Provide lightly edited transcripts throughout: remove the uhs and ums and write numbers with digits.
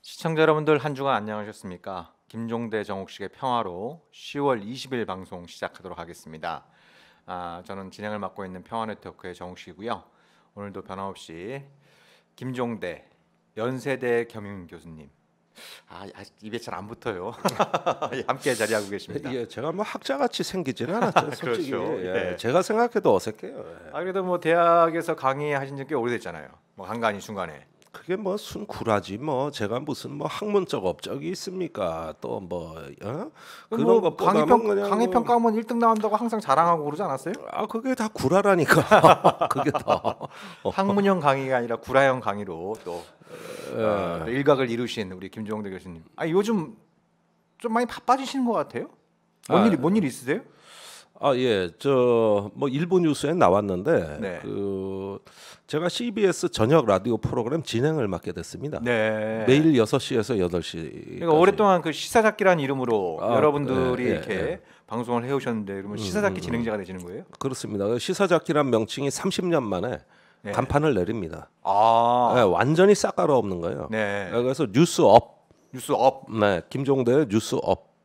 시청자 여러분들 한 주간 안녕하셨습니까? 김종대 정옥식의 평화로 10월 20일 방송 시작하도록 하겠습니다. 저는 진행을 맡고 있는 평화네트워크의 정옥식이고요. 오늘도 변함없이 김종대 연세대 겸임 교수님. 입에 잘 안 붙어요. 함께 자리하고 계십니다. 예, 제가 뭐 학자같이 생기지는 않았죠. 솔직히 그렇죠. 예, 제가 생각해도 어색해요. 예. 그래도 뭐 대학에서 강의하신 지 꽤 오래됐잖아요. 뭐 한간이 중간에. 그게 뭐 순구라지 뭐 제가 무슨 뭐 학문적 업적이 있습니까? 또 뭐 그런 뭐 것보다는 그냥 강의 평가하면 1등 나온다고 항상 자랑하고 그러지 않았어요? 그게 다 구라라니까. 그게 다 학문형 강의가 아니라 구라형 강의로 또 예. 일각을 이루신 우리 김종대 교수님. 요즘 좀 많이 바빠지시는 것 같아요. 뭔 일 있으세요? 예, 저 뭐 일본 뉴스에 나왔는데 네. 제가 CBS 저녁 라디오 프로그램 진행을 맡게 됐습니다. 네. 매일 6시에서 8시. 그러니까 오랫동안 그 시사잡기라는 이름으로 여러분들이 예, 이렇게 방송을 해오셨는데 그러면 시사잡기 진행자가 되시는 거예요? 그렇습니다. 시사잡기란 명칭이 30년 만에 네. 간판을 내립니다. 아, 네, 완전히 싹 갈아엎는 거예요. 네. 그래서 뉴스업, 뉴스업. 네, 김종대의 뉴스업.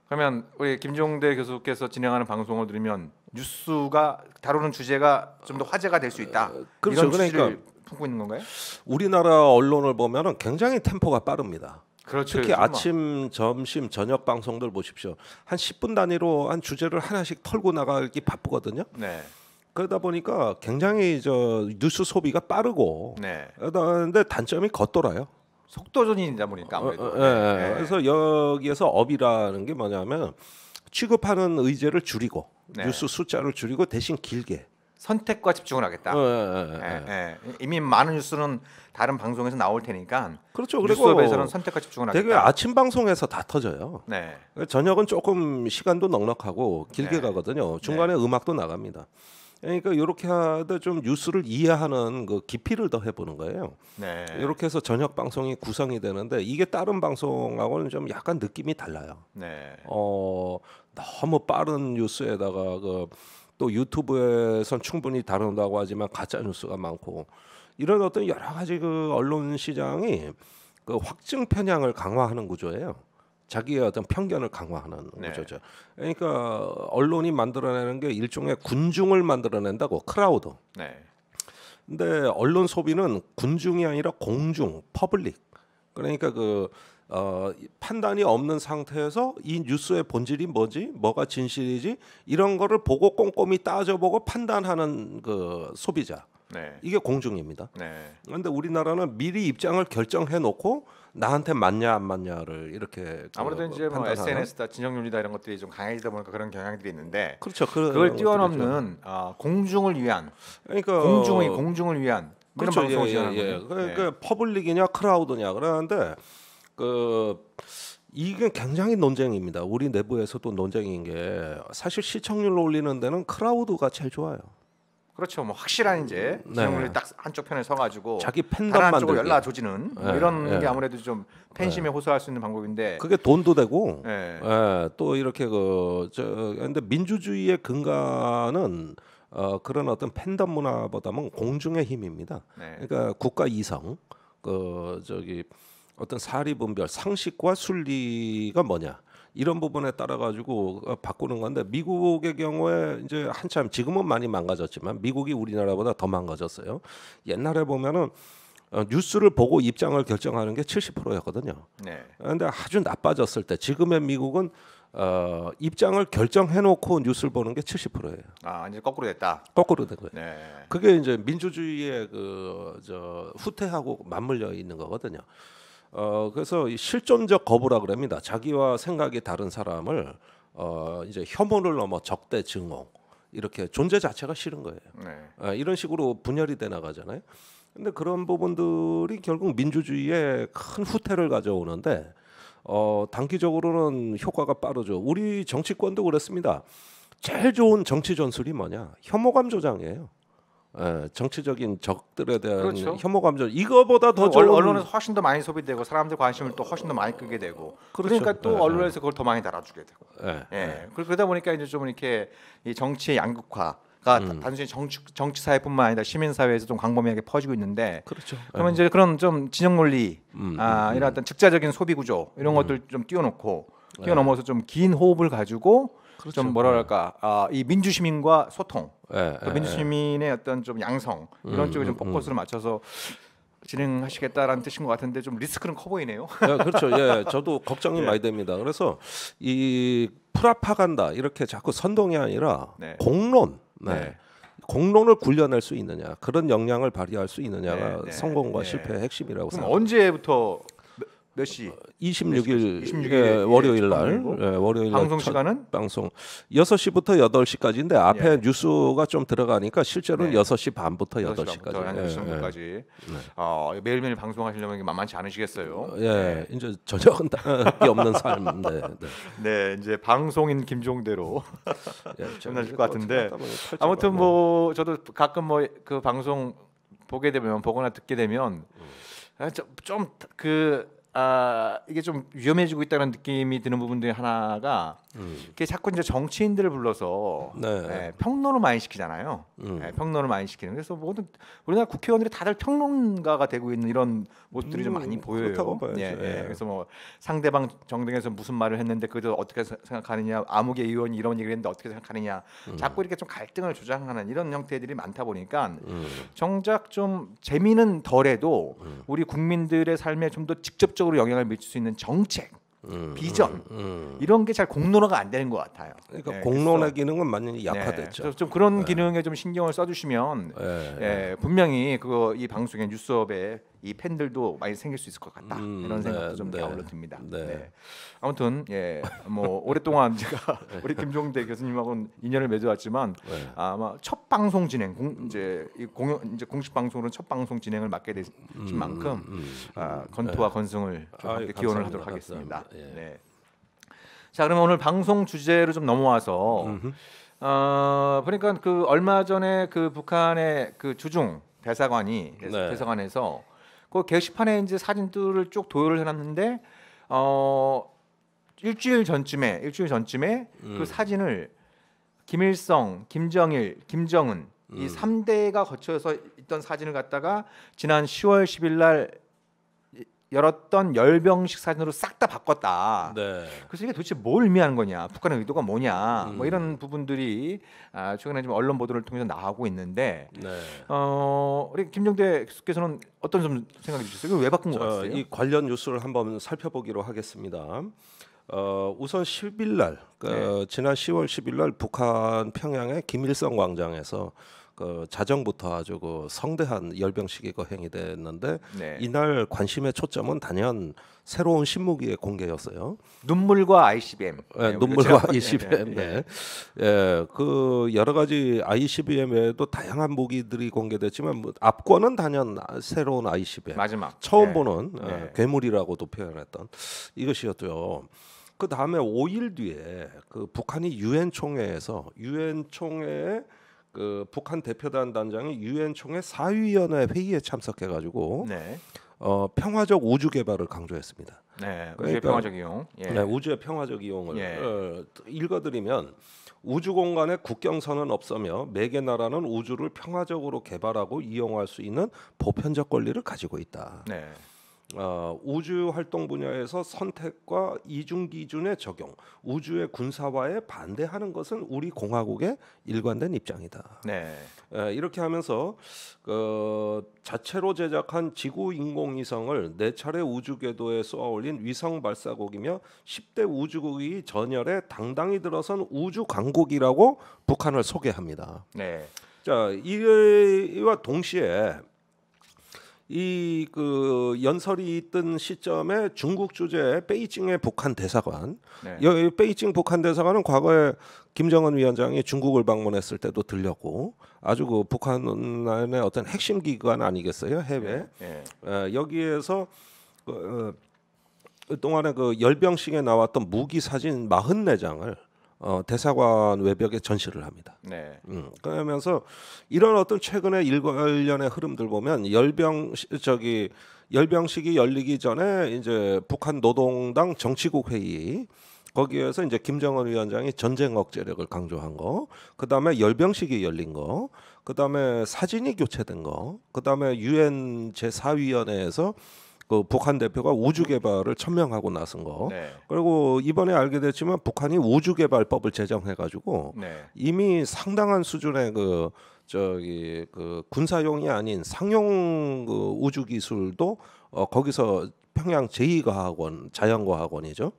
그러면 우리 김종대 교수께서 진행하는 방송을 들으면 뉴스가 다루는 주제가 좀 더 화제가 될 수 있다. 그렇죠. 이런 취지를 그러니까 품고 있는 건가요? 우리나라 언론을 보면은 굉장히 템포가 빠릅니다. 그렇죠. 특히 요즘 아침, 점심, 저녁 방송들 보십시오. 한 10분 단위로 한 주제를 하나씩 털고 나가기 바쁘거든요. 네. 그러다 보니까 굉장히 저 뉴스 소비가 빠르고, 네. 그런데 단점이 겉돌아요. 속도전이다 보니까 아무래도. 네. 그래서 여기에서 업이라는 게 뭐냐면 취급하는 의제를 줄이고 네. 뉴스 숫자를 줄이고 대신 길게. 선택과 집중을 하겠다. 이미 많은 뉴스는 다른 방송에서 나올 테니까. 그렇죠. 그리고 뉴스업에서는 선택과 집중을 하겠다. 되게 아침 방송에서 다 터져요. 네. 저녁은 조금 시간도 넉넉하고 길게 네. 가거든요. 중간에 음악도 나갑니다. 그러니까 이렇게 하다 좀 뉴스를 이해하는 그 깊이를 더 해보는 거예요. 네. 이렇게 해서 저녁 방송이 구성이 되는데 이게 다른 방송하고는 좀 약간 느낌이 달라요. 네. 너무 빠른 뉴스에다가 또 유튜브에선 충분히 다룬다고 하지만 가짜 뉴스가 많고 이런 어떤 여러 가지 그 언론 시장이 그 확증 편향을 강화하는 구조예요. 자기의 어떤 편견을 강화하는 네. 구조죠. 그러니까 언론이 만들어내는 게 일종의 군중을 만들어낸다고 크라우드. 네. 근데 언론 소비는 군중이 아니라 공중, 퍼블릭. 그러니까 판단이 없는 상태에서 이 뉴스의 본질이 뭐지, 뭐가 진실이지 이런 거를 보고 꼼꼼히 따져보고 판단하는 그 소비자. 네. 이게 공중입니다. 네. 그런데 우리나라는 미리 입장을 결정해 놓고 나한테 맞냐 안 맞냐를 이렇게 아무래도 이제 뭐 판단하는. SNS다 진영 윤리다 이런 것들이 좀 강해지다 보니까 그런 경향들이 있는데 그렇죠. 그걸 뛰어넘는 공중을 위한 그러니까 공중을 위한 이런 그렇죠. 방송을 예, 진행하는 예. 거죠. 그러니까 퍼블릭이냐 크라우드냐 그러는데 이게 굉장히 논쟁입니다. 우리 내부에서도 논쟁인 게 사실 시청률 올리는 데는 크라우드가 제일 좋아요. 그렇죠. 뭐 확실한 이제 네. 진영률이 딱 한쪽 편에 서가지고 자기 팬덤 다른 한쪽을 만들기. 열라 조지는 뭐 네, 이런 네. 게 아무래도 좀 팬심에 호소할 수 있는 방법인데. 그게 돈도 되고 네. 또 이렇게 근데 민주주의의 근간은 그런 어떤 팬덤 문화보다는 공중의 힘입니다. 네. 그러니까 국가 이성 어떤 사리 분별 상식과 순리가 뭐냐 이런 부분에 따라 가지고 바꾸는 건데 미국의 경우에 이제 한참 지금은 많이 망가졌지만 미국이 우리나라보다 더 망가졌어요. 옛날에 보면은 뉴스를 보고 입장을 결정하는 게 70%였거든요. 네. 그런데 아주 나빠졌을 때 지금의 미국은 입장을 결정해놓고 뉴스를 보는 게 70%예요. 이제 거꾸로 됐다. 거꾸로 된 거예요. 네. 그게 이제 민주주의의 후퇴하고 맞물려 있는 거거든요. 그래서 이 실존적 거부라 그럽니다. 자기와 생각이 다른 사람을 이제 혐오를 넘어 적대 증오 이렇게 존재 자체가 싫은 거예요. 네. 이런 식으로 분열이 돼 나가잖아요. 근데 그런 부분들이 결국 민주주의에 큰 후퇴를 가져오는데 단기적으로는 효과가 빠르죠. 우리 정치권도 그렇습니다. 제일 좋은 정치 전술이 뭐냐? 혐오감 조장이에요. 정치적인 적들에 대한 그렇죠. 혐오감 조장. 이거보다 더 좋은 언론에서 훨씬 더 많이 소비되고 사람들 관심을 또 훨씬 더 많이 끄게 되고 그렇죠. 그러니까 또 언론에서 그걸 더 많이 달아주게 되고. 예, 그러다 보니까 이제 좀 이렇게 이 정치의 양극화 단순히 정치 사회뿐만 아니라 시민 사회에서 좀 광범위하게 퍼지고 있는데 그렇죠. 그러면 이제 그런 좀 진영 논리, 이런 어떤 즉자적인 소비 구조 이런 것들 좀 뛰어넘어서 좀 긴 호흡을 가지고 그렇죠. 좀 뭐랄까 이 민주 시민과 소통, 예, 그 민주 시민의 어떤 좀 양성 이런 쪽에 좀 포커스를 맞춰서 진행하시겠다라는 뜻인 것 같은데 좀 리스크는 커 보이네요. 예, 그렇죠. 예, 저도 걱정이 많이 됩니다. 그래서 이 프라파간다 이렇게 자꾸 선동이 아니라 네. 공론, 네. 공론을 굴려낼 수 있느냐, 그런 역량을 발휘할 수 있느냐가 네. 성공과 네. 실패의 핵심이라고 그럼 생각합니다. 언제부터 몇 시? 26일 26일 예, 월요일 날 방송이고? 월요일 날 방송 첫 시간은 방송 6시부터 8시까지인데 앞에 예. 뉴스가 좀 들어가니까 실제로는 네. 6시 반부터 8시 8시까지. 한 10시 정도까지. 매일매일 방송하시려면 이게 만만치 않으시겠어요. 예, 이제 저녁은 게 없는 삶. 네. 네, 이제 방송인 김종대로 예, 끝나실 것 같은데 어떻게 하다 보니 아무튼 뭐 저도 가끔 뭐 그 방송 보거나 듣게 되면 이게 좀 위험해지고 있다는 느낌이 드는 부분 중에 하나가 이게 자꾸 이제 정치인들을 불러서 네. 평론을 많이 시키잖아요. 평론을 많이 시키는. 그래서 모든 우리나라 국회의원들이 다들 평론가가 되고 있는 이런 모습들이 좀 많이 보여요. 그렇다고 봐야죠. 예. 그래서 뭐 상대방 정당에서 무슨 말을 했는데 그걸 어떻게 생각하느냐, 아무개 의원이 이런 얘기를 했는데 어떻게 생각하느냐, 자꾸 이렇게 좀 갈등을 조장하는 이런 형태들이 많다 보니까 정작 좀 재미는 덜해도 우리 국민들의 삶에 좀 더 직접적으로 영향을 미칠 수 있는 정책, 비전 이런 게 잘 공론화가 안 되는 것 같아요. 그러니까 네, 공론의 그래서, 기능은 많이 약화됐죠. 그래서 좀 그런 기능에 좀 신경을 써주시면 분명히 이 방송의 뉴스업에 이 팬들도 많이 생길 수 있을 것 같다 이런 생각도 좀 아울러 듭니다. 네. 아무튼 뭐 오랫동안 제가 우리 김종대 교수님하고는 인연을 맺어왔지만 아마 첫 방송 진행 이제 공식 방송으로 첫 방송 진행을 맡게 되신 만큼 건투와 건승을 좀 함께 기원을 하도록 하겠습니다. 네. 자, 그러면 오늘 방송 주제로 좀 넘어와서 그러니까 그 얼마 전에 그 북한의 그 주중 대사관에서 그 게시판에 이제 사진들을 쭉 도열을 해놨는데 일주일 전쯤에 그 사진을 김일성, 김정일, 김정은 이 3대가 거쳐서 있던 사진을 갖다가 지난 10월 10일 날 열었던 열병식 사진으로 싹 다 바꿨다. 네. 그래서 이게 도대체 뭘 의미하는 거냐, 북한의 의도가 뭐냐, 뭐 이런 부분들이 최근에 좀 언론 보도를 통해서 나오고 있는데, 우리 김종대 교수께서는 어떤 좀 생각이 드셨어요? 이걸 왜 바꾼 것 같아요? 이 관련 뉴스를 한번 살펴보기로 하겠습니다. 우선 10일 날, 지난 10월 10일 날 북한 평양의 김일성 광장에서 자정부터 아주 성대한 열병식이 거행이 됐는데 이날 관심의 초점은 단연 새로운 신무기의 공개였어요. 눈물과 ICBM. 눈물과 ICBM. 그 여러 가지 ICBM 외에도 다양한 무기들이 공개됐지만 압권은 단연 새로운 ICBM. 마지막 처음 보는 괴물이라고도 표현했던 이것이었죠. 그 다음에 5일 뒤에 그 북한이 유엔 총회에서 그 북한 대표단 단장이 유엔 총회 사위원회 회의에 참석해가지고 평화적 우주 개발을 강조했습니다. 우주의 평화적 이용. 우주의 평화적 이용을 읽어드리면 우주 공간에 국경선은 없으며 매개 나라는 우주를 평화적으로 개발하고 이용할 수 있는 보편적 권리를 가지고 있다. 우주 활동 분야에서 선택과 이중 기준의 적용, 우주의 군사화에 반대하는 것은 우리 공화국의 일관된 입장이다. 이렇게 하면서 자체로 제작한 지구 인공위성을 4차례 우주 궤도에 쏘아 올린 위성 발사국이며 10대 우주국이 전열에 당당히 들어선 우주 강국이라고 북한을 소개합니다. 자, 이와 동시에 이 연설이 있던 시점에 중국 주재 베이징의 북한 대사관, 여기 베이징 북한 대사관은 과거에 김정은 위원장이 중국을 방문했을 때도 들렸고 아주 북한의 어떤 핵심 기관 아니겠어요, 해외. 여기에서 그동안에 열병식에 나왔던 무기 사진 44장을 대사관 외벽에 전시를 합니다. 그러면서 이런 어떤 최근의 일관련의 흐름들 보면 열병식이 열리기 전에 이제 북한 노동당 정치국 회의 거기에서 이제 김정은 위원장이 전쟁 억제력을 강조한 거, 그 다음에 열병식이 열린 거, 그 다음에 사진이 교체된 거, 그 다음에 유엔 제4위원회에서 그 북한 대표가 우주 개발을 천명하고 나선 거, 네. 그리고 이번에 알게 됐지만 북한이 우주 개발법을 제정해가지고 네. 이미 상당한 수준의 그 군사용이 아닌 상용 그 우주 기술도 거기서 평양 제2과학원 자연과학원이죠.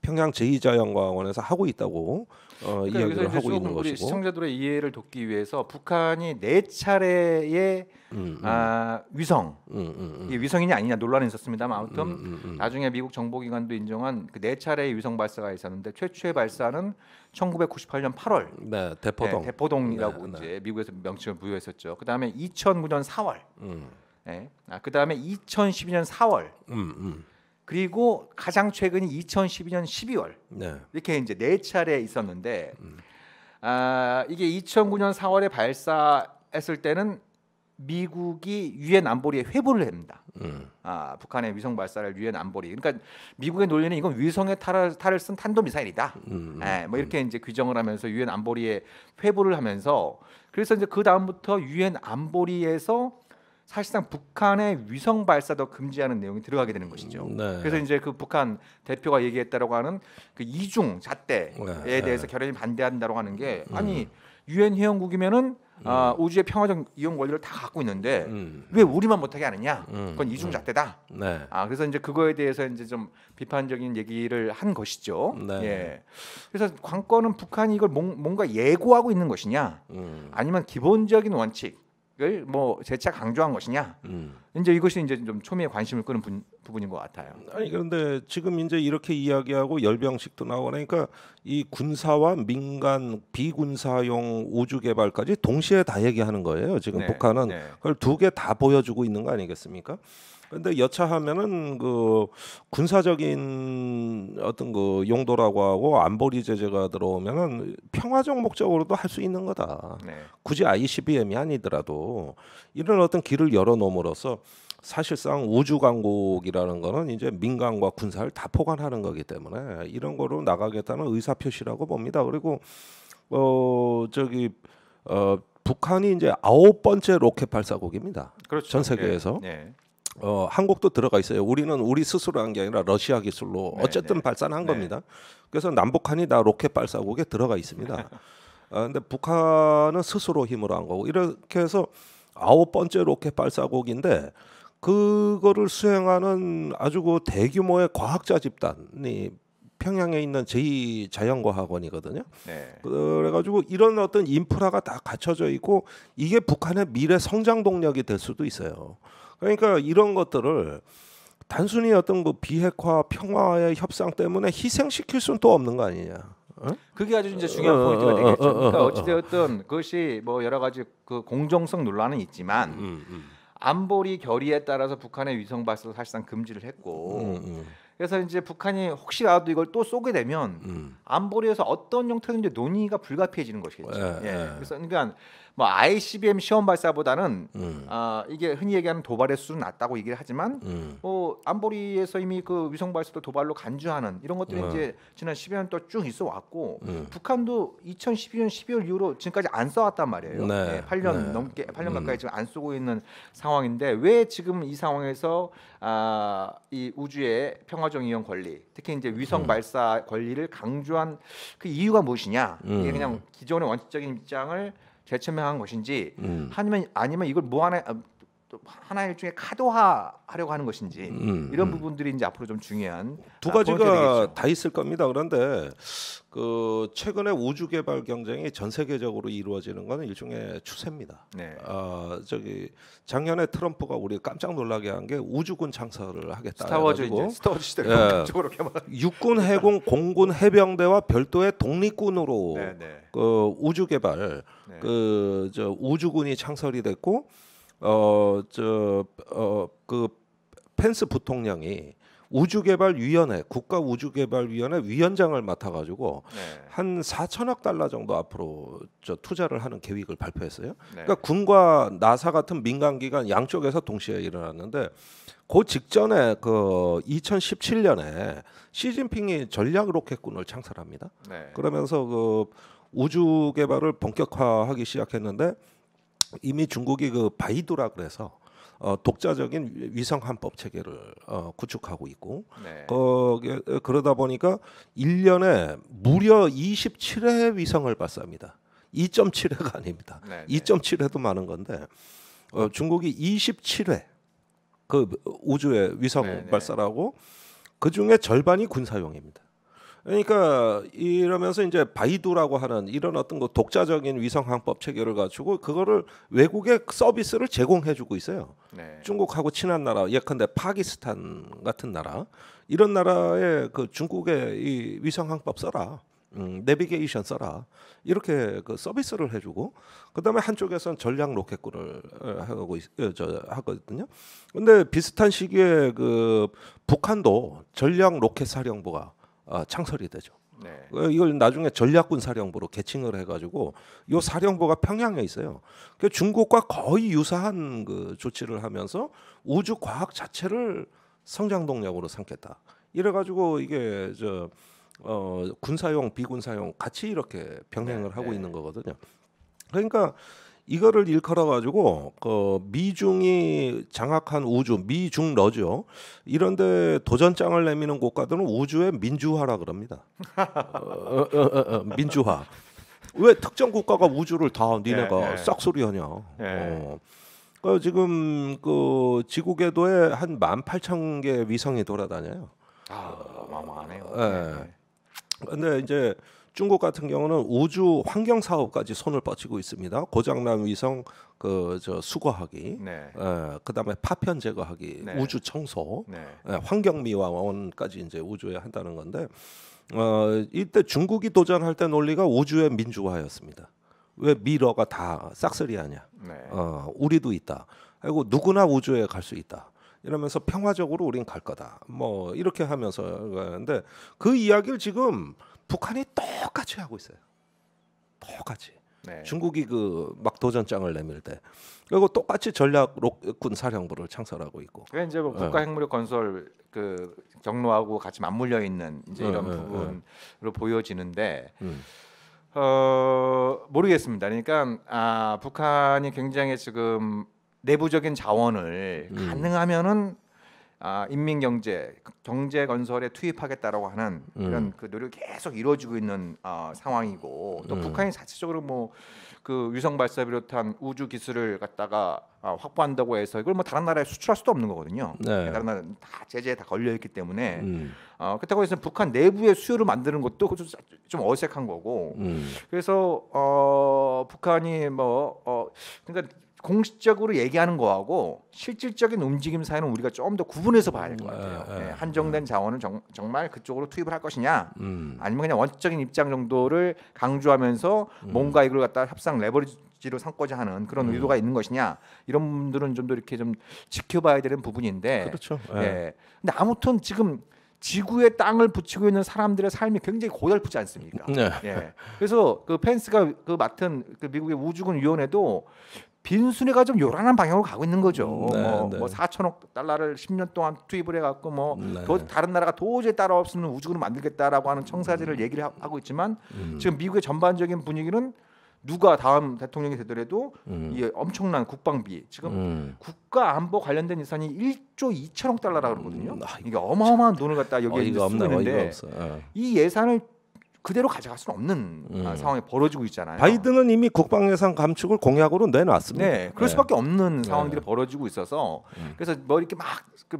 평양 제2자연과학원에서 하고 있다고 그러니까 여기서 이야기를 이제 하고 있는 조금 우리 것이고. 시청자들의 이해를 돕기 위해서 북한이 4차례의 위성, 이게 위성이냐 아니냐 논란이 있었습니다만 아무튼 나중에 미국 정보기관도 인정한 그 4차례의 위성 발사가 있었는데 최초의 발사는 1998년 8월 네, 대포동. 대포동이라고 네, 이제 미국에서 명칭을 부여했었죠. 그 다음에 2009년 4월, 그 다음에 2012년 4월, 그리고 가장 최근이 2012년 12월 네. 이렇게 이제 4차례 있었는데 이게 2009년 4월에 발사했을 때는 미국이 유엔 안보리에 회부를 합니다. 북한의 위성 발사를 유엔 안보리. 그러니까 미국의 논리는 이건 위성의 탈을 쓴 탄도 미사일이다. 뭐 이렇게 이제 규정을 하면서 유엔 안보리에 회부를 하면서 그래서 이제 그 다음부터 유엔 안보리에서 사실상 북한의 위성 발사도 금지하는 내용이 들어가게 되는 것이죠. 네. 그래서 이제 그 북한 대표가 얘기했다라고 하는 그 이중 잣대에 네. 대해서 결연히 반대한다라고 하는 게 아니 유엔 회원국이면은 우주의 평화적 이용 권리를 다 갖고 있는데 왜 우리만 못하게 하느냐? 그건 이중 잣대다. 네. 그래서 이제 그거에 대해서 이제 좀 비판적인 얘기를 한 것이죠. 네. 예. 그래서 관건은 북한이 이걸 뭔가 예고하고 있는 것이냐, 아니면 기본적인 원칙을 뭐 재차 강조한 것이냐. 이제 이것이 이제 좀 초미의 관심을 끄는 부분인 것 같아요. 아니 그런데 지금 이제 이렇게 이야기하고 열병식도 나오고 그러니까 이 군사와 민간 비군사용 우주 개발까지 동시에 다 얘기하는 거예요. 지금 네, 북한은 네. 그걸 두 개 다 보여주고 있는 거 아니겠습니까? 그런데 여차하면은 그 군사적인 어떤 그 용도라고 하고 안보리 제재가 들어오면은 평화적 목적으로도 할 수 있는 거다. 네. 굳이 ICBM이 아니더라도 이런 어떤 길을 열어놓음으로써 사실상 우주 강국이라는 거는 이제 민간과 군사를 다 포괄하는 거기 때문에 이런 거로 나가겠다는 의사 표시라고 봅니다. 그리고 북한이 이제 9번째 로켓 발사국입니다. 그렇죠. 전 세계에서. 네. 한국도 들어가 있어요. 우리는 우리 스스로 한 게 아니라 러시아 기술로 네, 어쨌든 네. 발사는 한 네. 겁니다. 그래서 남북한이 다 로켓 발사국에 들어가 있습니다. 근데 북한은 스스로 힘으로 한 거고 이렇게 해서 9번째 로켓 발사국인데 그거를 수행하는 아주 그 대규모의 과학자 집단이 평양에 있는 제2자연과학원이거든요. 네. 그래가지고 이런 어떤 인프라가 다 갖춰져 있고 이게 북한의 미래 성장 동력이 될 수도 있어요. 그러니까 이런 것들을 단순히 어떤 그 비핵화 평화의 협상 때문에 희생시킬 수는 또 없는 거 아니냐. 그게 아주 이제 중요한 포인트가 되겠죠. 그러니까 어찌되었든 그것이 뭐 여러 가지 그 공정성 논란은 있지만 안보리 결의에 따라서 북한의 위성 발사도 사실상 금지를 했고 그래서 이제 북한이 혹시라도 이걸 또 쏘게 되면 안보리에서 어떤 형태든지 논의가 불가피해지는 것이겠죠. 그래서 그러니까 뭐 ICBM 시험 발사보다는 이게 흔히 얘기하는 도발의 수준은 낮다고 얘기를 하지만 뭐 안보리에서 이미 그 위성 발사도 도발로 간주하는 이런 것들이 이제 지난 10여 년 동안 쭉 있어 왔고 북한도 2012년 12월 이후로 지금까지 안 써왔단 말이에요. 네. 8년 넘게 8년 가까이 지금 안 쓰고 있는 상황인데 왜 지금 이 상황에서 이 우주의 평화적 이용 권리, 특히 이제 위성 발사 권리를 강조한 그 이유가 무엇이냐? 이게 그냥 기존의 원칙적인 입장을 재천명한 것인지, 아니면 이걸 뭐 하나의 일종의 카드화하려고 하는 것인지 이런 부분들이 이제 앞으로 좀 중요한 두 포인트가 가지가 되겠죠. 다 있을 겁니다. 그런데 그 최근에 우주 개발 경쟁이 전 세계적으로 이루어지는 것은 일종의 추세입니다. 네. 작년에 트럼프가 우리 깜짝 놀라게 한 게 우주군 창설을 하겠다. 스타워즈 해가지고 이제 스타워즈 시대로 예. 본격적으로 개발. 육군, 해군, 공군, 해병대와 별도의 독립군으로 네, 네. 그 우주 개발 네. 우주군이 창설이 됐고 그 펜스 부통령이 우주개발위원회, 국가우주개발위원회 위원장을 맡아가지고 네. 한 4천억 달러 정도 앞으로 투자를 하는 계획을 발표했어요. 네. 그러니까 군과 나사 같은 민간기관 양쪽에서 동시에 일어났는데 그 직전에 그 2017년에 시진핑이 전략 로켓군을 창설합니다. 네. 그러면서 그 우주 개발을 본격화하기 시작했는데 이미 중국이 그 바이두라 그래서 독자적인 위성 함법 체계를 구축하고 있고 네. 그러다 보니까 1년에 무려 27회 위성을 발사합니다. 2.7회가 아닙니다. 네. 2.7회도 많은 건데 중국이 27회 그 우주에 위성 네. 발사라고 그 중에 절반이 군사용입니다. 그러니까 이러면서 이제 바이두라고 하는 이런 어떤 그 독자적인 위성 항법 체계를 갖추고 그거를 외국에 서비스를 제공해주고 있어요. 네. 중국하고 친한 나라, 예컨대 파키스탄 같은 나라 이런 나라에 그 중국의 이 위성 항법 써라, 내비게이션 써라 이렇게 그 서비스를 해주고 그다음에 한쪽에선 전략 로켓군을 하거든요. 근데 비슷한 시기에 그 북한도 전략 로켓 사령부가 창설이 되죠. 네. 이걸 나중에 전략군 사령부로 개칭을 해가지고 이 사령부가 평양에 있어요. 그 중국과 거의 유사한 그 조치를 하면서 우주 과학 자체를 성장 동력으로 삼겠다. 이래가지고 이게 군사용, 비군사용 같이 이렇게 병행을 하고 있는 거거든요. 그러니까 이거를 일컬어 가지고 그 미중이 장악한 우주, 미중러죠. 이런데 도전장을 내미는 국가들은 우주의 민주화라 그럽니다. 민주화. 왜 특정 국가가 우주를 다 니네가 싹소리하냐? 지금 그 지구 궤도에 한 18,000개 위성이 돌아다녀요. 어마어마하네요. 근데 이제 중국 같은 경우는 우주 환경 사업까지 손을 뻗치고 있습니다. 고장난 위성 수거하기, 그다음에 파편 제거하기, 우주 청소, 환경 미화원까지 이제 우주에 한다는 건데 이때 중국이 도전할 때 논리가 우주의 민주화였습니다. 왜 미러가 다 싹쓸이하냐? 우리도 있다. 그리고 누구나 우주에 갈 수 있다. 이러면서 평화적으로 우린 갈 거다. 뭐 이렇게 하면서 하는데 그 이야기를 지금 북한이 똑같이 하고 있어요. 똑같이. 중국이 그 막 도전장을 내밀 때 그리고 똑같이 전략 로켓군 사령부를 창설하고 있고. 그게 이제 뭐 국가 핵무력 건설 그 경로하고 같이 맞물려 있는 이제 이런 부분으로 보여지는데 모르겠습니다. 그러니까 북한이 굉장히 지금 내부적인 자원을 가능하면은 인민 경제 건설에 투입하겠다라고 하는 이런 그 노력이 계속 이루어지고 있는 상황이고 또 북한이 자체적으로 뭐 그 위성 발사 비롯한 우주 기술을 갖다가 확보한다고 해서 이걸 뭐 다른 나라에 수출할 수도 없는 거거든요. 다른 나라는 다 제재에 다 걸려 있기 때문에 그렇다고 해서 북한 내부의 수요를 만드는 것도 좀 어색한 거고 그래서 북한이 그러니까 공식적으로 얘기하는 거하고 실질적인 움직임 사이는 우리가 좀 더 구분해서 봐야 될 것 같아요. 한정된 자원을 정말 그쪽으로 투입을 할 것이냐, 아니면 그냥 원칙적인 입장 정도를 강조하면서 뭔가 이걸 갖다 협상 레버리지로 삼고자 하는 그런 의도가 있는 것이냐, 이런 분들은 좀 더 이렇게 좀 지켜봐야 되는 부분인데. 그렇죠. 근데 아무튼 지금 지구에 땅을 붙이고 있는 사람들의 삶이 굉장히 고달프지 않습니까? 그래서 그 펜스가 그 맡은 그 미국의 우주군 위원회도 빈순위가 좀 요란한 방향으로 가고 있는 거죠. 뭐 4천억 달러를 10년 동안 투입을 해갖고 다른 나라가 도저히 따라올 수 없는 우주군을 만들겠다라고 하는 청사진을 얘기를 하고 있지만 지금 미국의 전반적인 분위기는 누가 다음 대통령이 되더라도 이 엄청난 국방비 지금 국가 안보 관련된 예산이 1조 2천억 달러라 그러거든요. 이게 어마어마한 돈을 갖다 여기에 쓰고 있는데 이 예산을 그대로 가져갈 수는 없는 상황이 벌어지고 있잖아요. 바이든은 이미 국방 예산 감축을 공약으로 내놨습니다. 그럴 수밖에 없는 상황들이 벌어지고 있어서 그래서 뭐 이렇게 막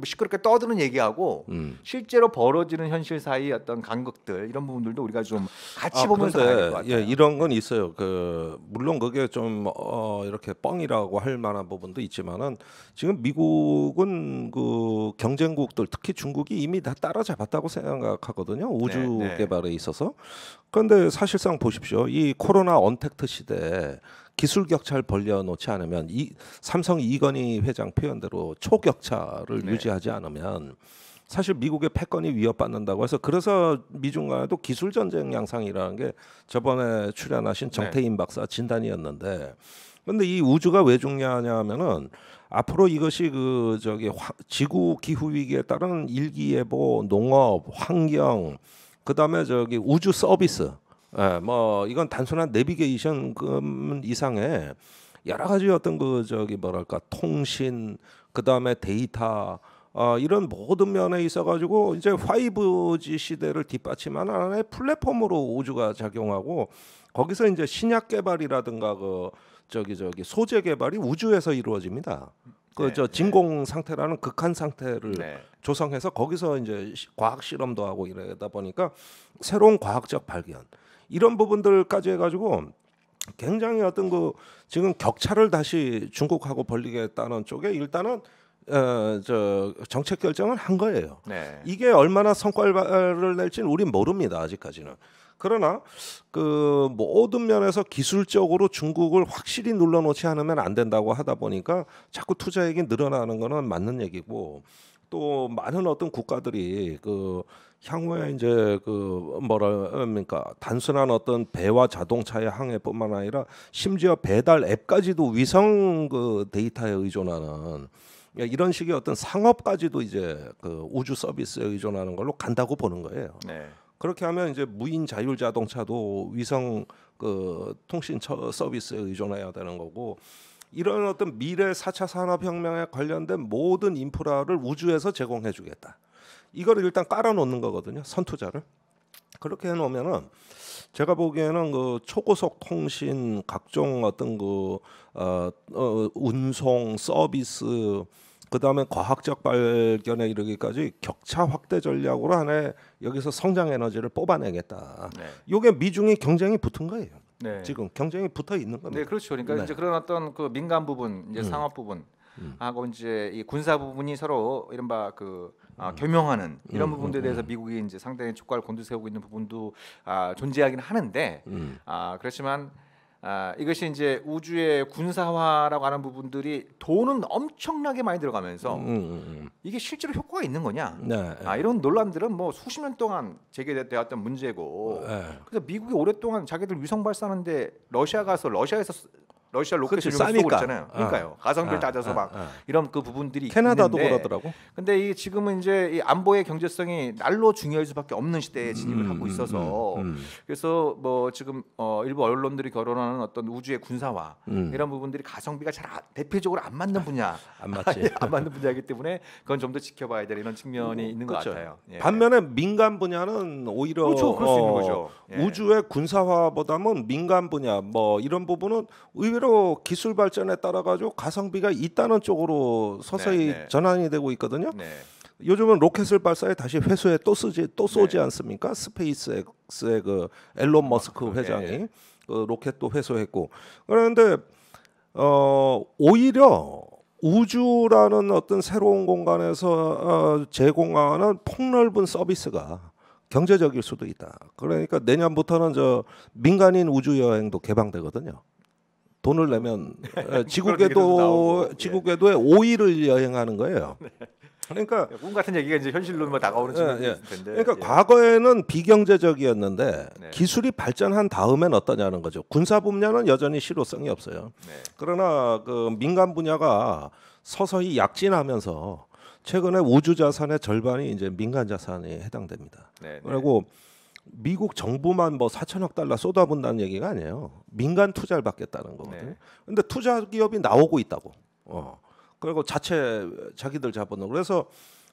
시끄럽게 떠드는 얘기하고 실제로 벌어지는 현실 사이 어떤 간극들 이런 부분들도 우리가 좀 같이 보면서 봐야 될 것 같아요. 이런 건 있어요. 물론 그게 좀 이렇게 뻥이라고 할 만한 부분도 있지만은 지금 미국은 그 경쟁국들 특히 중국이 이미 다 따라잡았다고 생각하거든요. 우주 개발에 있어서. 그런데 사실상 보십시오. 이 코로나 언택트 시대에 기술 격차를 벌려놓지 않으면 삼성 이건희 회장 표현대로 초격차를 유지하지 않으면 사실 미국의 패권이 위협받는다고 해서 그래서 미중 간에도 기술 전쟁 양상이라는 게 저번에 출연하신 정태인 박사 진단이었는데, 근데 이 우주가 왜 중요하냐면은 앞으로 이것이 그 저기 지구 기후 위기에 따른 일기예보, 농업, 환경, 그다음에 저기 우주 서비스, 뭐 이건 단순한 내비게이션 이상의 여러 가지 어떤 그 저기 뭐랄까 통신, 그다음에 데이터, 이런 모든 면에 있어가지고 이제 5G 시대를 뒷받침하는 하나의 플랫폼으로 우주가 작용하고, 거기서 이제 신약 개발이라든가 그 저기 소재 개발이 우주에서 이루어집니다. 그 저 진공 상태라는 극한 상태를 조성해서 거기서 이제 과학 실험도 하고 이러다 보니까 새로운 과학적 발견, 이런 부분들까지 해가지고 굉장히 어떤 그 지금 격차를 다시 중국하고 벌리겠다는 쪽에 일단은 저 정책 결정을 한 거예요. 이게 얼마나 성과를 낼지는 우린 모릅니다, 아직까지는. 그러나 그 모든 면에서 기술적으로 중국을 확실히 눌러놓지 않으면 안 된다고 하다 보니까 자꾸 투자액이 늘어나는 거는 맞는 얘기고, 또 많은 어떤 국가들이 그 향후에 이제 그 뭐랄까 단순한 어떤 배와 자동차의 항해뿐만 아니라 심지어 배달 앱까지도 위성 그 데이터에 의존하는 이런 식의 어떤 상업까지도 이제 그 우주 서비스에 의존하는 걸로 간다고 보는 거예요. 그렇게 하면 이제 무인 자율 자동차도 위성 그 통신 서비스에 의존해야 되는 거고, 이런 어떤 미래 4차 산업혁명에 관련된 모든 인프라를 우주에서 제공해 주겠다. 이거를 일단 깔아놓는 거거든요, 선투자를. 그렇게 해놓으면은 제가 보기에는 그 초고속 통신, 각종 어떤 그 운송 서비스, 그다음에 과학적 발견에 이르기까지 격차 확대 전략으로 하나의 여기서 성장 에너지를 뽑아내겠다. 이게 미중이 경쟁이 붙은 거예요. 지금 경쟁이 붙어 있는 겁니다. 그렇죠. 그러니까 이제 그런 어떤 그 민간 부분, 이제 상업 부분 하고 이제 이 군사 부분이 서로 이른바 그 겸용하는 이런 부분들에 대해서 미국이 이제 상당히 촉각을 곤두세우고 있는 부분도 존재하긴 하는데, 그렇지만 이것이 이제 우주의 군사화라고 하는 부분들이 돈은 엄청나게 많이 들어가면서 이게 실제로 효과가 있는 거냐? 이런 논란들은 뭐 수십 년 동안 제기되었던 문제고, 그래서 미국이 오랫동안 자기들 위성 발사하는데 러시아 가서 러시아 로켓을 쏘고 있잖아요. 그러니까요. 가성비를 따져서 막 이런 그 부분들이 캐나다도 있는데, 그러더라고. 근데 이 지금은 이제 이 안보의 경제성이 날로 중요할 수밖에 없는 시대에 진입을 하고 있어서 그래서 뭐 지금 일부 언론들이 거론하는 어떤 우주의 군사화 이런 부분들이 가성비가 잘 대표적으로 안 맞는 분야, 안 맞지. 안 맞는 분야이기 때문에 그건 좀 더 지켜봐야 될 이런 측면이 있는 것 같아요. 반면에 민간 분야는 오히려 그럴 수 있는 거죠. 우주의 군사화보다는 민간 분야 뭐 이런 부분은 의외로 기술 발전에 따라 가지고 가성비가 있다는 쪽으로 서서히 전환이 되고 있거든요. 요즘은 로켓을 발사해 다시 회수해 또 쏘지 않습니까? 스페이스X의 그 앨런 머스크 회장이 그 로켓도 회수했고. 그런데 오히려 우주라는 어떤 새로운 공간에서 제공하는 폭넓은 서비스가 경제적일 수도 있다. 그러니까 내년부터는 저 민간인 우주 여행도 개방되거든요. 돈을 내면 지구궤도에 5일을 여행하는 거예요. 그러니까 꿈 같은 얘기가 이제 현실로 뭐 다가오는 측면이 있을 텐데. 그러니까 과거에는 비경제적이었는데 기술이 발전한 다음엔 어떠냐는 거죠. 군사 분야는 여전히 실효성이 없어요. 그러나 그 민간 분야가 서서히 약진하면서 최근에 우주 자산의 절반이 이제 민간 자산에 해당됩니다. 그리고 미국 정부만 뭐 4천억 달러 쏟아붓는다는 얘기가 아니에요. 민간 투자를 받겠다는 거거든요. 근데 투자 기업이 나오고 있다고. 그리고 자기들 자본으로. 그래서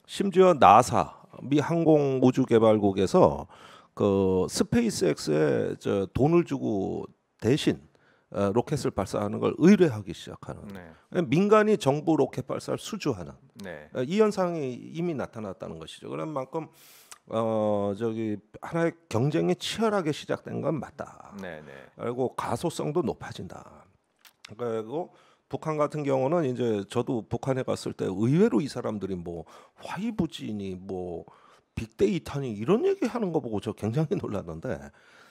심지어 나사 미 항공우주개발국에서 그 스페이스X에 저 돈을 주고 대신 로켓을 발사하는 걸 의뢰하기 시작하는. 민간이 정부 로켓 발사를 수주하는. 이 현상이 이미 나타났다는 것이죠. 그런 만큼 저기 하나의 경쟁이 치열하게 시작된 건 맞다. 그리고 가소성도 높아진다. 그리고 북한 같은 경우는 이제 저도 북한에 갔을 때 의외로 이 사람들이 뭐 5G니 뭐 빅데이터니 이런 얘기하는 거 보고 저 굉장히 놀랐는데,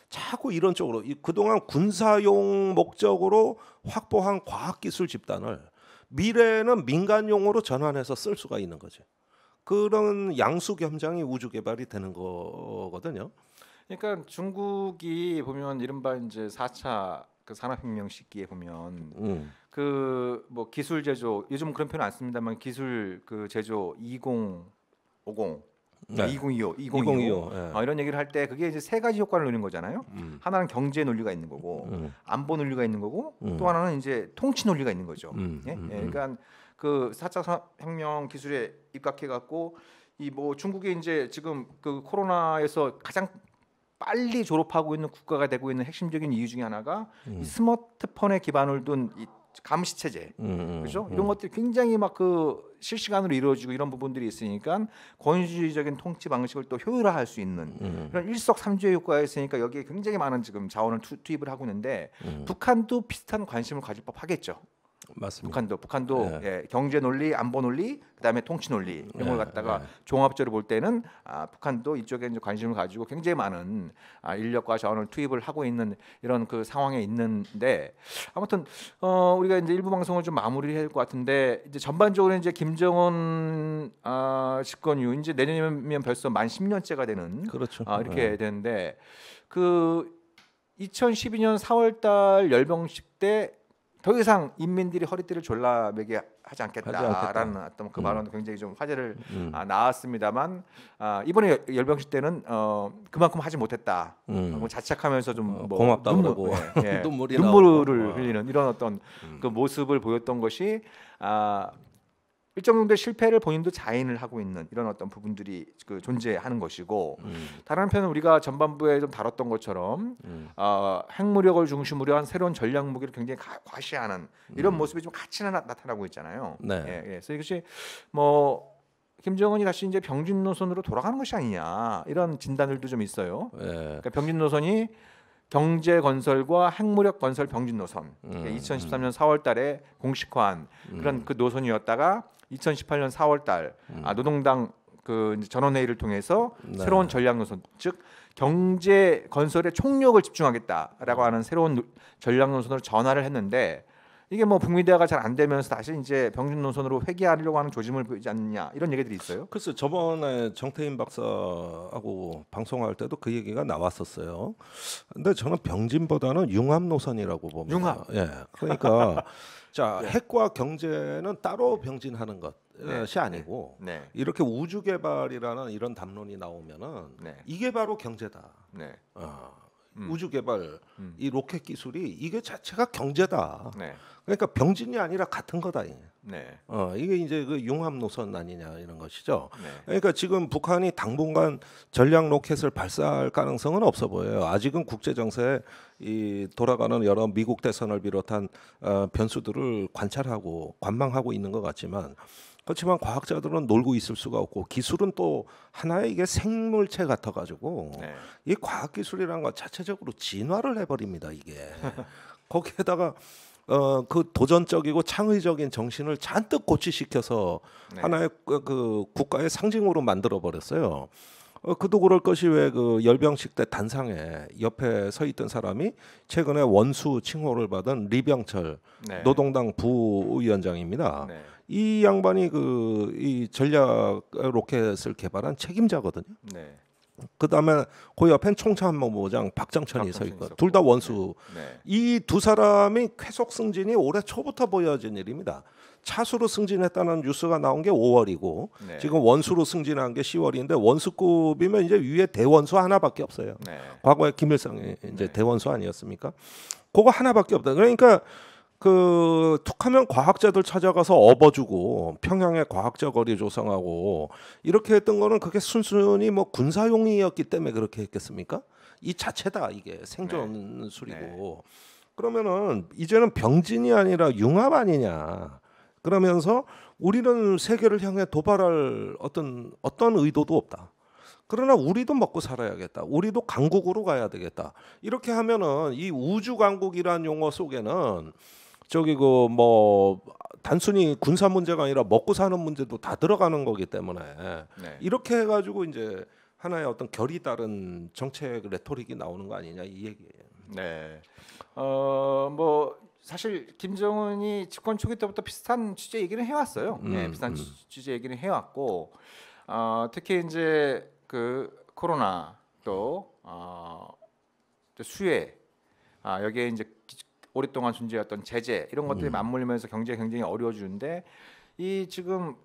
자꾸 이런 쪽으로 그동안 군사용 목적으로 확보한 과학기술 집단을 미래에는 민간용으로 전환해서 쓸 수가 있는 거죠. 그런 양수 겸장이 우주 개발이 되는 거거든요. 그러니까 중국이 보면 이른바 이제 4차 그 산업혁명 시기에 보면 그 뭐 기술 제조 요즘 그런 표현 안 씁니다만 기술 그 제조 2050 네. 2025 2025. 예. 이런 얘기를 할 때 그게 이제 세 가지 효과를 노린 거잖아요. 하나는 경제 논리가 있는 거고 안보 논리가 있는 거고 또 하나는 이제 통치 논리가 있는 거죠. 그러니까 그 4차 산업혁명 기술에 입각해 갖고 이 뭐 중국이 이제 지금 그 코로나에서 가장 빨리 졸업하고 있는 국가가 되고 있는 핵심적인 이유 중에 하나가 이 스마트폰에 기반을 둔 이 감시 체제, 그렇죠? 이런 것들이 굉장히 막 그 실시간으로 이루어지고 이런 부분들이 있으니까 권위주의적인 통치 방식을 또 효율화할 수 있는 이런 일석삼조의 효과가 있으니까 여기에 굉장히 많은 지금 자원을 투입을 하고 있는데 북한도 비슷한 관심을 가질 법하겠죠. 맞습니다. 북한도 예. 예, 경제 논리, 안보 논리, 그다음에 통치 논리 이런 걸 갖다가 종합적으로 볼 때는 북한도 이쪽에 이제 관심을 가지고 굉장히 많은 인력과 자원을 투입을 하고 있는 이런 그 상황에 있는데 아무튼 우리가 이제 일부 방송을 좀 마무리할 것 같은데 이제 전반적으로 이제 김정은 집권 이후 이제 내년이면 벌써 만 10년째가 되는 그렇죠. 이렇게 되는데 그 2012년 4월달 열병식 때 더 이상 인민들이 허리띠를 졸라매게 하지 않겠다라는 어떤 그 발언도 굉장히 좀 화제를 낳았습니다만 이번에 열병식 때는 그만큼 하지 못했다. 뭐 자책하면서 좀 뭐 고맙다 그러고 눈물이 눈물을 나오고. 흘리는 이런 어떤 그 모습을 보였던 것이 일정 정도의 실패를 본인도 자인을 하고 있는 이런 어떤 부분들이 그 존재하는 것이고 다른 한편은 우리가 전반부에 좀 다뤘던 것처럼 핵무력을 중심으로 한 새로운 전략 무기를 굉장히 과시하는 이런 모습이 좀 같이 나타나고 있잖아요. 네. 그래서 이것이 뭐 김정은이 다시 이제 병진 노선으로 돌아가는 것이 아니냐 이런 진단들도 좀 있어요. 예. 그러니까 병진 노선이 경제 건설과 핵무력 건설 병진 노선. 2013년 4월달에 공식화한 그런 그 노선이었다가 2018년 4월달 노동당 그 이제 전원회의를 통해서 새로운 전략 노선, 즉 경제 건설에 총력을 집중하겠다라고 하는 새로운 전략 노선으로 전환을 했는데 이게 뭐 북미 대화가 잘 안 되면서 다시 이제 병진 노선으로 회귀하려고 하는 조짐을 보이지 않느냐 이런 얘기들이 있어요. 글쎄 저번에 정태인 박사하고 방송할 때도 그 얘기가 나왔었어요. 근데 저는 병진보다는 융합 노선이라고 봅니다. 융합. 예. 그러니까 자 핵과 경제는 따로 병진하는 것이 아니고 이렇게 우주 개발이라는 이런 담론이 나오면은 이게 바로 경제다. 우주 개발 이 로켓 기술이 이게 자체가 경제다. 그러니까 병진이 아니라 같은 거다. 이게 이제 그 융합 노선 아니냐 이런 것이죠. 그러니까 지금 북한이 당분간 전략 로켓을 발사할 가능성은 없어 보여요. 아직은 국제 정세에 이 돌아가는 여러 미국 대선을 비롯한 변수들을 관찰하고 관망하고 있는 것 같지만. 그렇지만 과학자들은 놀고 있을 수가 없고 기술은 또 하나의 이게 생물체 같아가지고 이 과학 기술이라는 건 자체적으로 진화를 해버립니다 이게. 거기에다가 그 도전적이고 창의적인 정신을 잔뜩 고취시켜서 하나의 그 국가의 상징으로 만들어 버렸어요. 그도 그럴 것이 왜 그 열병식 때 단상에 옆에 서 있던 사람이 최근에 원수 칭호를 받은 리병철 노동당 부위원장입니다. 이 양반이 그 이 전략 로켓을 개발한 책임자거든요. 그 다음에 그 옆엔 총참모부장 박정천이 서 있고 둘 다 원수. 이 두 사람이 쾌속 승진이 올해 초부터 보여진 일입니다. 차수로 승진했다는 뉴스가 나온 게 5월이고 지금 원수로 승진한 게 10월인데 원수급이면 이제 위에 대원수 하나밖에 없어요. 과거에 김일성이 이제 대원수 아니었습니까? 그거 하나밖에 없다. 그러니까 그 툭하면 과학자들 찾아가서 업어주고 평양에 과학자 거리 조성하고 이렇게 했던 거는 그게 순순히 뭐 군사용이었기 때문에 그렇게 했겠습니까? 이 자체다 이게 생존술이고 그러면은 이제는 병진이 아니라 융합 아니냐 그러면서 우리는 세계를 향해 도발할 어떤 의도도 없다. 그러나 우리도 먹고 살아야겠다. 우리도 강국으로 가야 되겠다. 이렇게 하면은 이 우주 강국이라는 용어 속에는 저기 그 뭐 단순히 군사 문제가 아니라 먹고 사는 문제도 다 들어가는 거기 때문에 이렇게 해가지고 이제 하나의 어떤 결이 다른 정책 레토릭이 나오는 거 아니냐 이 얘기예요. 뭐 사실 김정은이 집권 초기 때부터 비슷한 취재 얘기를 해왔어요. 비슷한 취재 얘기를 해왔고 특히 이제 그 코로나 또 수혜 여기에 이제 오랫동안 존재했던 제재 이런 것들이 맞물리면서 경제가 굉장히 어려워지는데 이 지금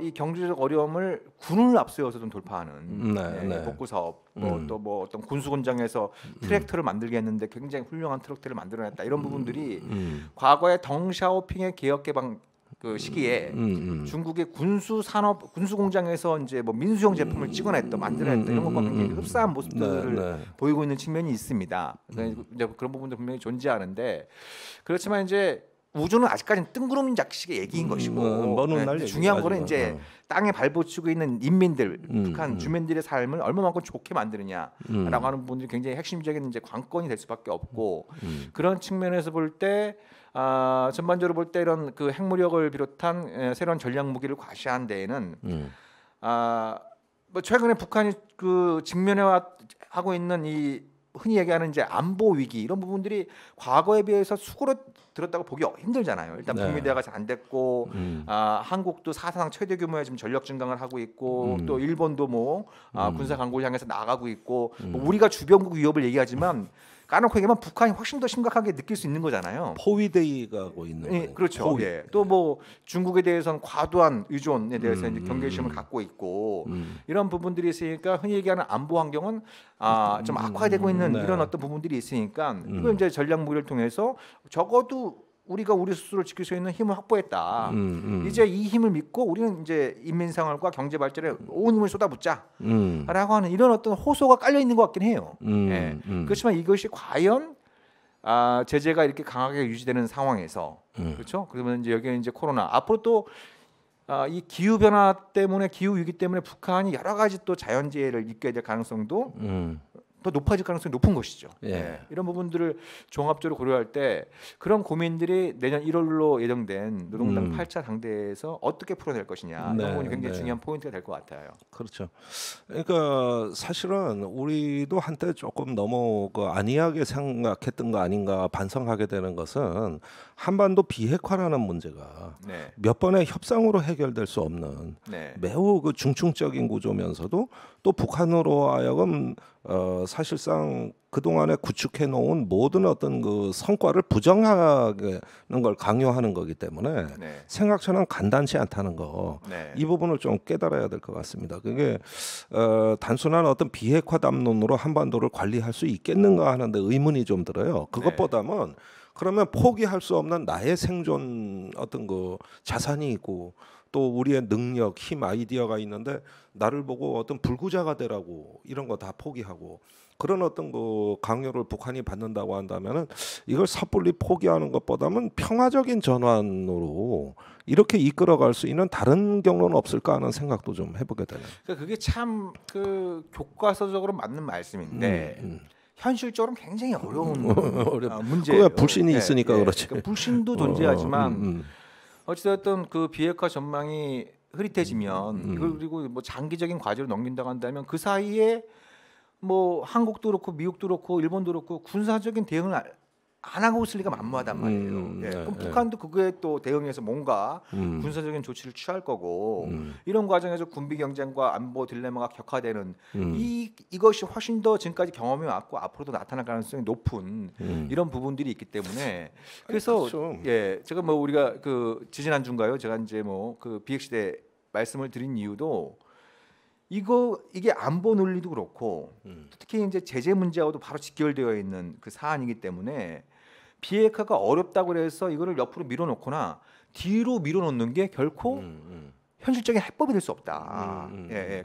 이 경제적 어려움을 군을 앞세워서 좀 돌파하는 네. 복구 사업 또 뭐 어떤 군수공장에서 트랙터를 만들게 했는데 굉장히 훌륭한 트랙터를 만들어냈다 이런 부분들이 과거에 덩샤오핑의 개혁 개방 그 시기에 중국의 군수 산업 군수 공장에서 이제 뭐 민수용 제품을 찍어냈다 만들어냈다 이런 것과 굉장히 흡사한 모습들을 보이고 있는 측면이 있습니다. 그러니까 이제 그런 부분도 분명히 존재하는데 그렇지만 이제 우주는 아직까지는 뜬구름 잡식의 얘기인 것이고 먼 훗날 중요한 거는 얘기가 이제 땅에 발붙이고 있는 인민들 북한 주민들의 삶을 얼마만큼 좋게 만드느냐라고 하는 부분들이 굉장히 핵심적인 이제 관건이 될 수밖에 없고 그런 측면에서 볼 때 전반적으로 볼 때 이런 그 핵무력을 비롯한 새로운 전략 무기를 과시한 데에는 뭐 최근에 북한이 그 직면해 하고 있는 이 흔히 얘기하는 이제 안보 위기 이런 부분들이 과거에 비해서 수그러들었다고 보기 힘들잖아요. 일단 북미대화가 잘 안 됐고 한국도 사상 최대 규모의 지금 전력 증강을 하고 있고 또 일본도 뭐 군사 강국을 향해서 나가고 있고 뭐 우리가 주변국 위협을 얘기하지만 까놓고 얘기하면 북한이 훨씬 더 심각하게 느낄 수 있는 거잖아요. 포위되어 가고 있는 거예요. 그렇죠. 예. 또 뭐 중국에 대해서는 과도한 의존에 대해서 이제 경계심을 갖고 있고 이런 부분들이 있으니까 흔히 얘기하는 안보 환경은 좀 악화되고 있는 이런 어떤 부분들이 있으니까 이걸 이제 전략 무기를 통해서 적어도 우리가 우리 스스로를 지킬 수 있는 힘을 확보했다. 이제 이 힘을 믿고 우리는 이제 인민생활과 경제 발전에 온 힘을 쏟아붓자라고 하는 이런 어떤 호소가 깔려 있는 것 같긴 해요. 예. 그렇지만 이것이 과연 제재가 이렇게 강하게 유지되는 상황에서 그렇죠? 그러면 이제 여기는 이제 코로나 앞으로 또 이 기후 변화 때문에 기후 위기 때문에 북한이 여러 가지 또 자연재해를 입게 될 가능성도 더 높아질 가능성이 높은 것이죠. 예. 이런 부분들을 종합적으로 고려할 때 그런 고민들이 내년 1월로 예정된 노동당 8차 당대에서 어떻게 풀어낼 것이냐 이런 부분이 굉장히 중요한 포인트가 될 것 같아요. 그렇죠. 그러니까 사실은 우리도 한때 조금 너무 그 안이하게 생각했던 거 아닌가 반성하게 되는 것은 한반도 비핵화라는 문제가 몇 번의 협상으로 해결될 수 없는 매우 그 중증적인 구조면서도 또 북한으로 하여금 사실상 그동안에 구축해 놓은 모든 어떤 그 성과를 부정하는 걸 강요하는 거기 때문에 생각처럼 간단치 않다는 거 이 부분을 좀 깨달아야 될 것 같습니다. 그게 단순한 어떤 비핵화 담론으로 한반도를 관리할 수 있겠는가 하는데 의문이 좀 들어요. 그것보다는 그러면 포기할 수 없는 나의 생존 어떤 그 자산이 있고 또 우리의 능력, 힘, 아이디어가 있는데 나를 보고 어떤 불구자가 되라고 이런 거 다 포기하고 그런 어떤 그 강요를 북한이 받는다고 한다면은 이걸 섣불리 포기하는 것보다는 평화적인 전환으로 이렇게 이끌어갈 수 있는 다른 경로는 없을까 하는 생각도 좀 해보게 되네요. 그러니까 그게 참 그 교과서적으로 맞는 말씀인데 현실적으로는 굉장히 어려운 문제예요. 그게 불신이 있으니까 그렇지. 그러니까 불신도 존재하지만 어찌됐든 그 비핵화 전망이 흐릿해지면 그리고 뭐 장기적인 과제로 넘긴다고 한다면 그 사이에 뭐 한국도 그렇고 미국도 그렇고 일본도 그렇고 군사적인 대응을 안 하고 있을 리가 만무하단 말이에요. 그럼 북한도 그거에 또 대응해서 뭔가 군사적인 조치를 취할 거고 이런 과정에서 군비 경쟁과 안보 딜레마가 격화되는 이것이 훨씬 더 지금까지 경험해 왔고 앞으로도 나타날 가능성이 높은 이런 부분들이 있기 때문에 그래서 제가 뭐 우리가 그 지지난주인가요? 제가 이제 뭐 그 비핵시대 말씀을 드린 이유도 이게 안보 논리도 그렇고 특히 이제 제재 문제하고도 바로 직결되어 있는 그 사안이기 때문에 비핵화가 어렵다고 해서 이거를 옆으로 밀어놓거나 뒤로 밀어놓는 게 결코 현실적인 해법이 될 수 없다.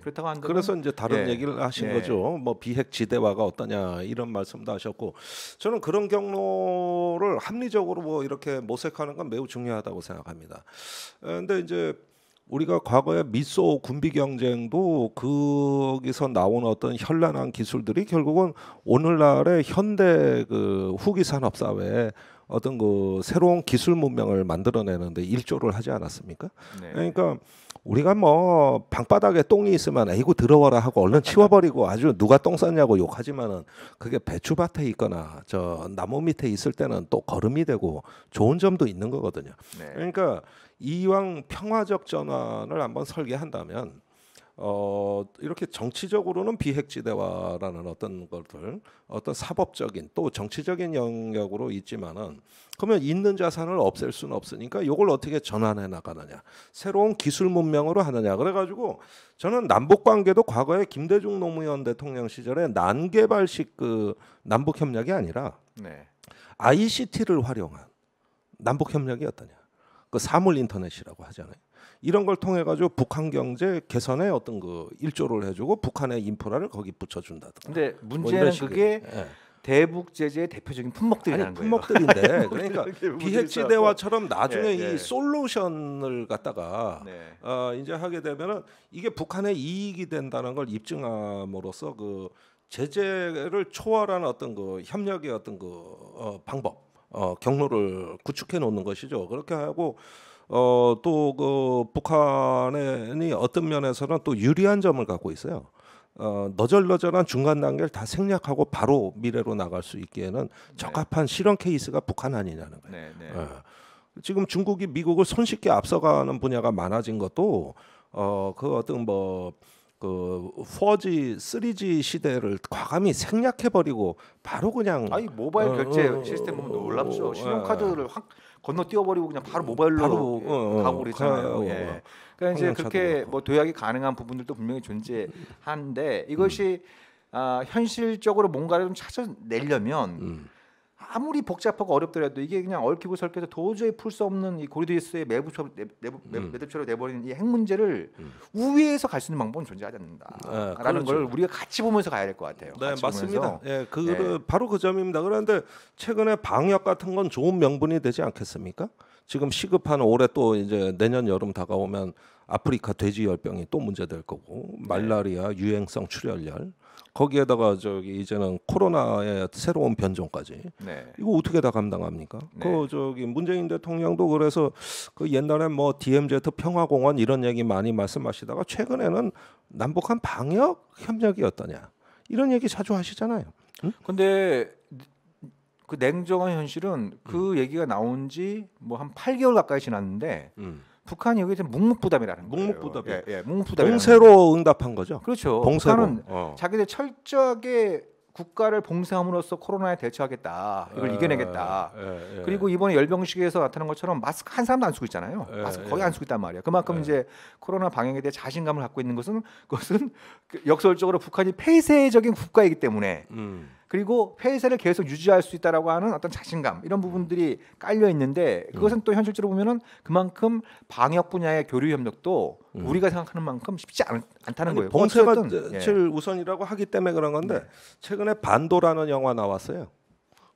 그렇다고 한다면 그래서 이제 다른 얘기를 하신 거죠. 뭐 비핵 지대화가 어떠냐 이런 말씀도 하셨고 저는 그런 경로를 합리적으로 뭐 이렇게 모색하는 건 매우 중요하다고 생각합니다. 근데 이제 우리가 과거에 미소 군비 경쟁도 거기서 나온 어떤 현란한 기술들이 결국은 오늘날의 현대 그 후기 산업 사회에 어떤 그 새로운 기술 문명을 만들어내는데 일조를 하지 않았습니까? 그러니까 우리가 뭐 방바닥에 똥이 있으면 에이구 더러워라 하고 얼른 치워버리고 아주 누가 똥 쌌냐고 욕하지만은 그게 배추밭에 있거나 저 나무 밑에 있을 때는 또 거름이 되고 좋은 점도 있는 거거든요. 그러니까 이왕 평화적 전환을 한번 설계한다면 이렇게 정치적으로는 비핵지대화라는 어떤 것들, 어떤 사법적인 또 정치적인 영역으로 있지만은 그러면 있는 자산을 없앨 수는 없으니까 이걸 어떻게 전환해 나가느냐, 새로운 기술 문명으로 하느냐. 그래가지고 저는 남북 관계도 과거에 김대중 노무현 대통령 시절에 난개발식 그 남북 협력이 아니라 네. ICT를 활용한 남북 협력이 어떠냐. 그 사물 인터넷이라고 하잖아요. 이런 걸 통해 가지고 북한 경제 개선에 어떤 그 일조를 해주고 북한의 인프라를 거기 붙여준다든가. 근데 뭐 문제는 이런 식의. 그게 예. 대북 제재의 대표적인 품목들이라는 아니 거예요. 품목들인데 그러니까 품목들이 비핵지대화처럼 나중에 예, 예. 이 솔루션을 갖다가 네. 이제 하게 되면은 이게 북한의 이익이 된다는 걸 입증함으로써 그 제재를 초월하는 어떤 그 협력의 어떤 그 방법, 경로를 구축해 놓는 것이죠. 그렇게 하고 또 그 북한이 어떤 면에서는 또 유리한 점을 갖고 있어요. 너절너절한 중간 단계를 다 생략하고 바로 미래로 나갈 수 있기에는 적합한 실현 케이스가 북한 아니냐는 거예요. 네, 네. 지금 중국이 미국을 손쉽게 앞서가는 분야가 많아진 것도 그 어떤 그 4G, 3G 시대를 과감히 생략해 버리고 바로 그냥 아니 모바일 결제 시스템 보면 놀랍죠. 신용카드를 확 건너뛰어버리고 그냥 바로 모바일로 바로, 가고 그랬잖아요. 예. 그러니까 이제 그렇게 그렇고. 뭐 도약이 가능한 부분들도 분명히 존재하는데 이것이 현실적으로 뭔가를 좀 찾아내려면 아무리 복잡하고 어렵더라도 이게 그냥 얽히고 설켜서 도저히 풀 수 없는 이 고리데스의 매듭처럼 내버리는 이 핵 문제를 우회해서 갈 수 있는 방법은 존재하지 않는다라는 그렇죠. 걸 우리가 같이 보면서 가야 될 것 같아요. 네, 같이 맞습니다. 보면서. 예, 네. 바로 그 점입니다. 그런데 최근에 방역 같은 건 좋은 명분이 되지 않겠습니까? 지금 시급한 올해 또 이제 내년 여름 다가오면 아프리카 돼지열병이 또 문제될 거고 말라리아, 유행성 출혈열, 거기에다가 저기 이제는 코로나의 새로운 변종까지. 네. 이거 어떻게 다 감당합니까? 네. 그 저기 문재인 대통령도 그래서 그 옛날에 뭐 DMZ 평화공원 이런 얘기 많이 말씀하시다가 최근에는 남북한 방역 협력이 어떠냐 이런 얘기 자주 하시잖아요. 응? 근데 그 냉정한 현실은 그 얘기가 나온 지 뭐 한 8개월 가까이 지났는데 북한이 여기에 대한 묵묵부답이라는 거예요. 묵묵부답이요. 예, 예, 묵묵부답. 봉쇄로 응답한 거죠. 그렇죠. 봉쇄로. 북한은 자기들 철저하게 국가를 봉쇄함으로써 코로나에 대처하겠다. 이걸 이겨내겠다. 그리고 이번에 열병식에서 나타난 것처럼 마스크 한 사람도 안 쓰고 있잖아요. 마스크 거의 안 쓰고 있단 말이야. 그만큼 이제 코로나 방역에 대해 자신감을 갖고 있는 것은 그것은 역설적으로 북한이 폐쇄적인 국가이기 때문에 그리고 폐쇄를 계속 유지할 수 있다라고 하는 어떤 자신감 이런 부분들이 깔려 있는데 그것은 또 현실적으로 보면은 그만큼 방역 분야의 교류 협력도 우리가 생각하는 만큼 쉽지 않다는 거예요. 봉쇄가 어쨌든, 제일 우선이라고 하기 때문에 그런 건데 최근에 반도라는 영화 나왔어요.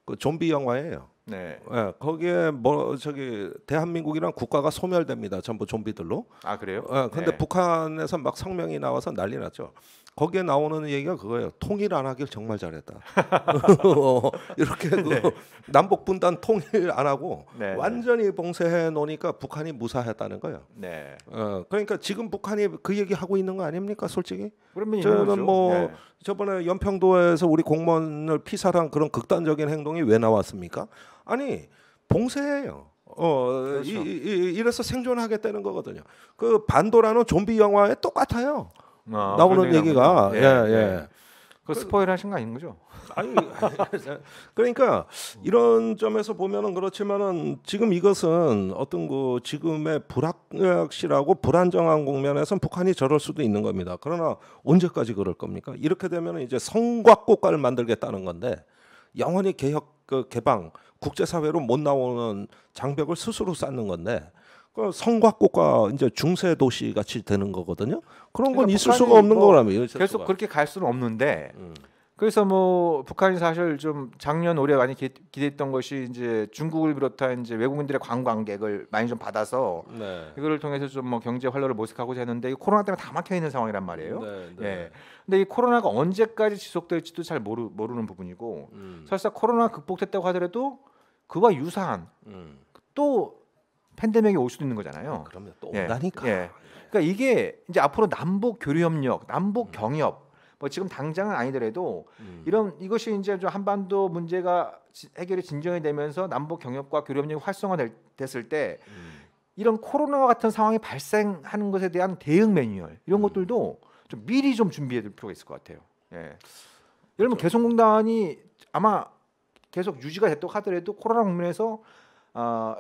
그 좀비 영화예요. 네. 예, 거기에 뭐 저기 대한민국이랑 국가가 소멸됩니다. 전부 좀비들로. 아 그래요? 근데 네. 북한에서 막 성명이 나와서 난리 났죠. 거기에 나오는 얘기가 그거예요. 통일 안 하길 정말 잘했다. 이렇게 그 남북 분단 통일 안 하고 네. 완전히 봉쇄해 놓으니까 북한이 무사했다는 거예요. 네. 그러니까 지금 북한이 그 얘기 하고 있는 거 아닙니까, 솔직히? 그러면 있는 거죠. 저는 뭐 네. 저번에 연평도에서 우리 공무원을 피살한 그런 극단적인 행동이 왜 나왔습니까? 아니 봉쇄예요. 그렇죠. 이래서 생존하겠다는 거거든요. 그 반도라는 좀비 영화에 똑같아요. 그런 나오는 얘기 얘기가 나오는군요. 예. 그 스포일 하신 거 아닌 거죠? 아니 그러니까 이런 점에서 보면은 그렇지만은 지금 이것은 어떤 그 지금의 불확실하고 불안정한 국면에선 북한이 저럴 수도 있는 겁니다. 그러나 언제까지 그럴 겁니까? 이렇게 되면은 이제 성곽국가를 만들겠다는 건데 영원히 개혁 개방 국제사회로 못 나오는 장벽을 스스로 쌓는 건데 그 성곽국가 이제 중세 도시 같이 되는 거거든요. 그런 건 그러니까 있을 수가 북한이 없는 뭐 거라며. 계속 그렇게 갈 수는 없는데 그래서 뭐 북한이 사실 좀 작년 올해 많이 기대했던 것이 이제 중국을 비롯한 이제 외국인들의 관광객을 많이 좀 받아서 이거를 통해서 좀 뭐 경제 활로를 모색하고자 했는데 이 코로나 때문에 다 막혀 있는 상황이란 말이에요. 예. 근데 이 코로나가 언제까지 지속될지도 잘 모르는 부분이고 설사 코로나 극복됐다고 하더라도 그와 유사한 또 팬데믹이 올 수도 있는 거잖아요. 그러면 또 예. 온다니까. 예. 그러니까 이게 이제 앞으로 남북 교류 협력, 남북 경협 뭐 지금 당장은 아니더라도 이것이 이제 좀 한반도 문제가 해결이 진정이 되면서 남북 경협과 교류 협력이 활성화됐을 때 이런 코로나와 같은 상황이 발생하는 것에 대한 대응 매뉴얼 이런 것들도 좀 미리 좀 준비해둘 필요가 있을 것 같아요. 예. 예를 들면 개성공단이 아마 계속 유지가 됐다고 하더라도 코로나 국면에서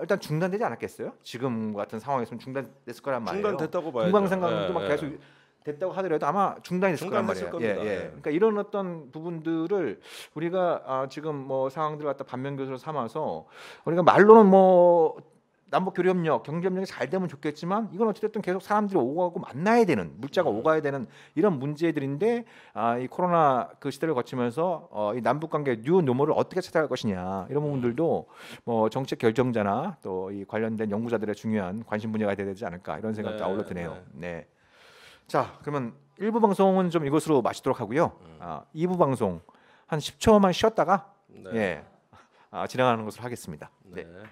일단 중단되지 않았겠어요? 지금 같은 상황에서는 중단됐을 거란 말이에요. 중단됐다고 봐야죠. 동방상강도 막 예, 계속 됐다고 하더라도 아마 중단이 됐을 거란 중단됐을 말이에요. 겁니다. 예. 그러니까 이런 어떤 부분들을 우리가 지금 뭐 상황들을 갖다 반면 교사로 삼아서 우리가 말로는 뭐 남북 교류협력, 경제협력이 잘 되면 좋겠지만 이건 어찌됐든 계속 사람들이 오가고 만나야 되는 물자가 오가야 되는 이런 문제들인데 이 코로나 그 시대를 거치면서 이 남북 관계 뉴 노멀을 어떻게 찾아갈 것이냐 이런 부분들도 뭐 정책 결정자나 또 이 관련된 연구자들의 중요한 관심 분야가 돼야 되지 않을까 이런 생각도 네, 아울러 드네요. 네. 자 그러면 1부 방송은 좀 이것으로 마치도록 하고요. 2부 방송 한 10초만 쉬었다가 네. 예 진행하는 것으로 하겠습니다. 네. 네.